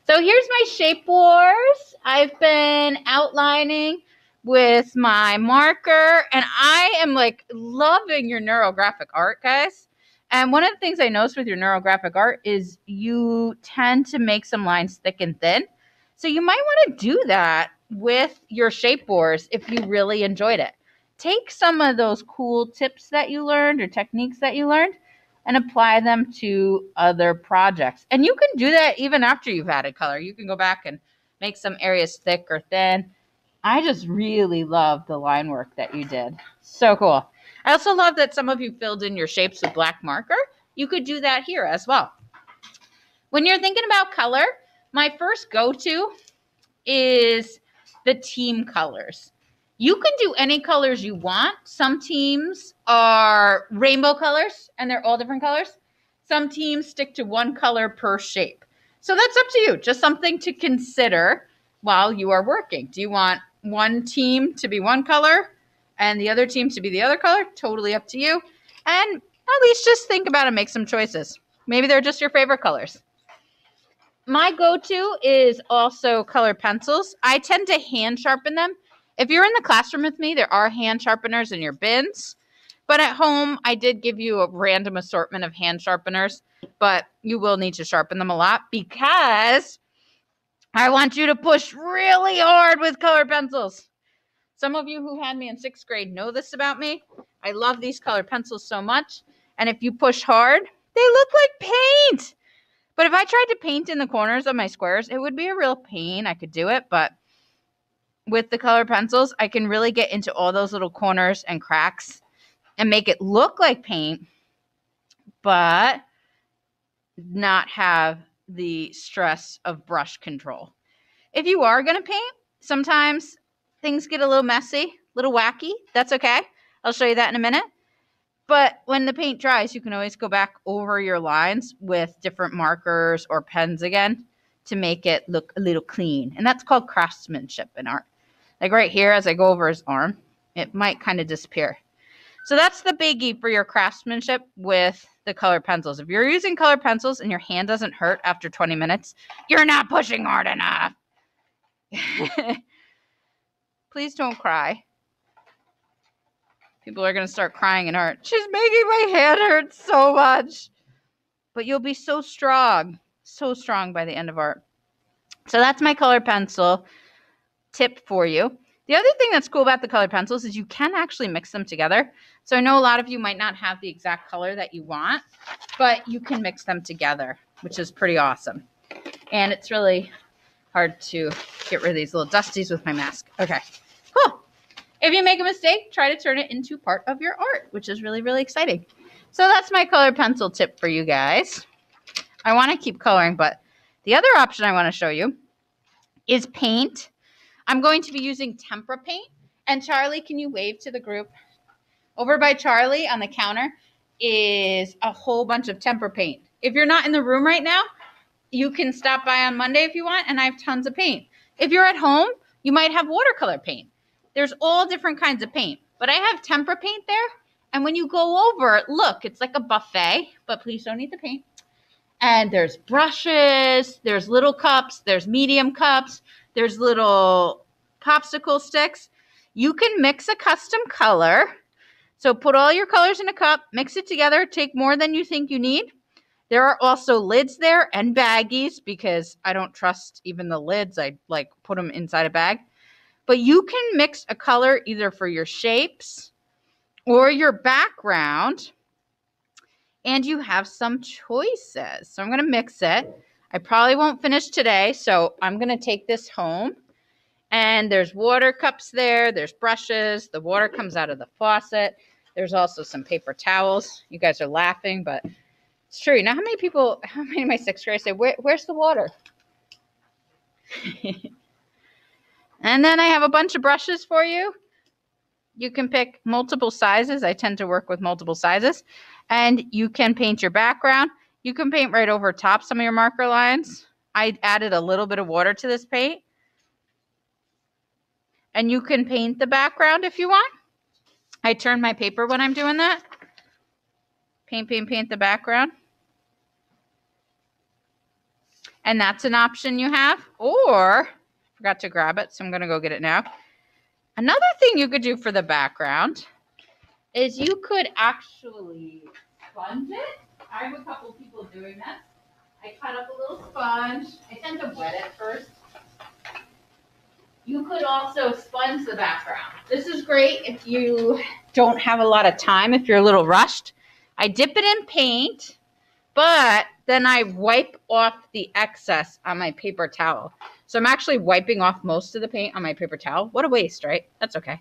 So here's my Shape Wars. I've been outlining with my marker, and I am like loving your neurographic art, guys. And one of the things I noticed with your neurographic art is you tend to make some lines thick and thin. So you might want to do that with your Shape Wars if you really enjoyed it. Take some of those cool tips that you learned or techniques that you learned and apply them to other projects. And you can do that even after you've added color. You can go back and make some areas thick or thin. I just really love the line work that you did. So cool. I also love that some of you filled in your shapes with black marker. You could do that here as well. When you're thinking about color, my first go-to is the team colors. You can do any colors you want. Some teams are rainbow colors and they're all different colors. Some teams stick to one color per shape. So that's up to you. Just something to consider while you are working. Do you want one team to be one color and the other team to be the other color? Totally up to you. And at least just think about it and make some choices. Maybe they're just your favorite colors. My go-to is also colored pencils. I tend to hand sharpen them. If you're in the classroom with me, there are hand sharpeners in your bins. But at home, I did give you a random assortment of hand sharpeners. But you will need to sharpen them a lot because I want you to push really hard with colored pencils. Some of you who had me in 6th grade know this about me. I love these colored pencils so much. And if you push hard, they look like paint. But if I tried to paint in the corners of my squares, it would be a real pain. I could do it, but with the colored pencils, I can really get into all those little corners and cracks and make it look like paint, but not have the stress of brush control. If you are going to paint, sometimes things get a little messy, a little wacky. That's okay. I'll show you that in a minute. But when the paint dries, you can always go back over your lines with different markers or pens again to make it look a little clean. And that's called craftsmanship in art. Like right here, as I go over his arm, it might kind of disappear. So that's the biggie for your craftsmanship with the colored pencils. If you're using colored pencils and your hand doesn't hurt after 20 minutes, you're not pushing hard enough. Please don't cry. People are going to start crying in art. She's making my hand hurt so much. But you'll be so strong by the end of art. So that's my colored pencil tip for you. The other thing that's cool about the colored pencils is you can actually mix them together. So I know a lot of you might not have the exact color that you want, but you can mix them together, which is pretty awesome. And it's really hard to get rid of these little dusties with my mask. Okay, cool. If you make a mistake, try to turn it into part of your art, which is really, really exciting. So that's my colored pencil tip for you guys. I want to keep coloring, but the other option I want to show you is paint. I'm going to be using tempera paint. And Charlie, can you wave to the group? Over by Charlie on the counter is a whole bunch of tempera paint. If you're not in the room right now, you can stop by on Monday if you want, and I have tons of paint. If you're at home, you might have watercolor paint. There's all different kinds of paint, but I have tempera paint there. And when you go over, look, it's like a buffet, but please don't eat the paint. And there's brushes, there's little cups, there's medium cups, there's little popsicle sticks. You can mix a custom color. So put all your colors in a cup, mix it together, take more than you think you need. There are also lids there and baggies because I don't trust even the lids. I like put them inside a bag. But you can mix a color either for your shapes or your background, and you have some choices. So I'm going to mix it. I probably won't finish today, so I'm going to take this home. And there's water cups there. There's brushes. The water comes out of the faucet. There's also some paper towels. You guys are laughing, but it's true. You know how many of my 6th graders say, where's the water? And then I have a bunch of brushes for you. You can pick multiple sizes. I tend to work with multiple sizes. And you can paint your background. You can paint right over top some of your marker lines. I added a little bit of water to this paint. And you can paint the background if you want. I turn my paper when I'm doing that. Paint the background. And that's an option you have. Or, forgot to grab it, so I'm going to go get it now. Another thing you could do for the background is you could actually sponge it. I have a couple people doing this. I cut up a little sponge. I tend to wet it first. You could also sponge the background. This is great if you don't have a lot of time, if you're a little rushed. I dip it in paint, but then I wipe off the excess on my paper towel. So I'm actually wiping off most of the paint on my paper towel. What a waste, right? That's okay.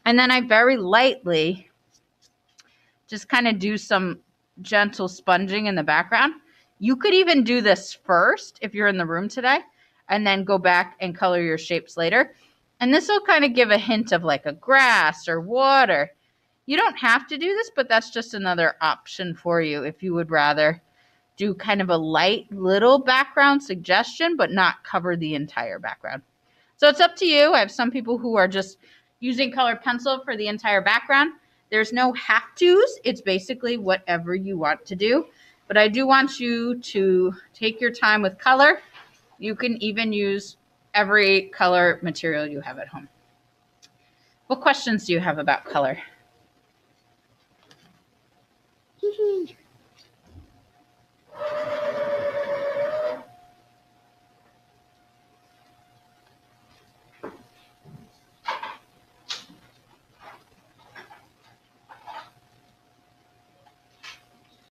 And then I very lightly just kind of do some gentle sponging in the background. You could even do this first if you're in the room today, and then go back and color your shapes later. And this will kind of give a hint of like a grass or water. You don't have to do this, but that's just another option for you if you would rather do kind of a light little background suggestion, but not cover the entire background. So it's up to you. I have some people who are just using colored pencil for the entire background. There's no have-tos. It's basically whatever you want to do. But I do want you to take your time with color. You can even use every color material you have at home. What questions do you have about color?